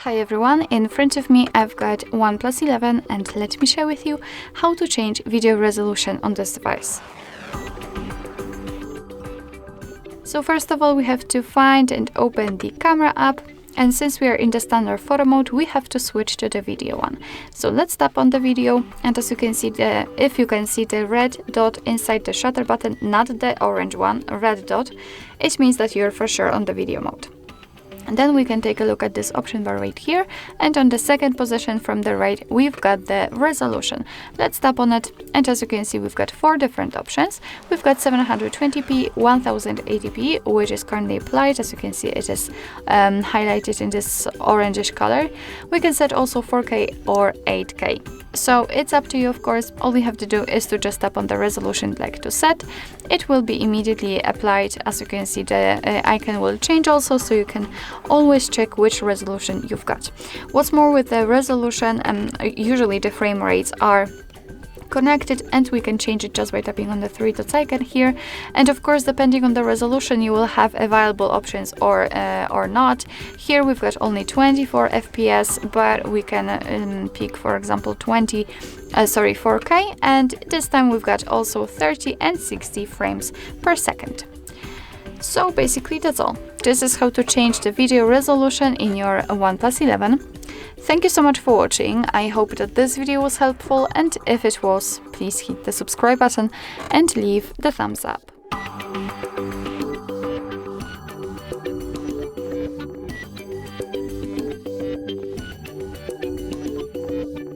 Hi everyone, in front of me I've got OnePlus 11 and let me share with you how to change video resolution on this device. So first of all we have to find and open the camera app, and since we are in the standard photo mode we have to switch to the video one. So let's tap on the video, and as you can see, if you can see the red dot inside the shutter button, not the orange one, red dot, it means that you're for sure on the video mode. And then we can take a look at this option bar right here, and on the second position from the right we've got the resolution. Let's tap on it, and as you can see we've got 4 different options. We've got 720p, 1080p, which is currently applied. As you can see it is highlighted in this orangish color. We can set also 4K or 8K. So it's up to you, of course. All we have to do is to just tap on the resolution you'd like to set. It will be immediately applied. As you can see, the icon will change also, so you can always check which resolution you've got. What's more, with the resolution, usually the frame rates are connected, and we can change it just by tapping on the 3 dots icon here. And of course, depending on the resolution, you will have available options or not. Here we've got only 24 FPS, but we can pick, for example, 4K, and this time we've got also 30 and 60 frames per second. So basically that's all. This is how to change the video resolution in your OnePlus 11. Thank you so much for watching. I hope that this video was helpful, and if it was, please hit the subscribe button and leave the thumbs up.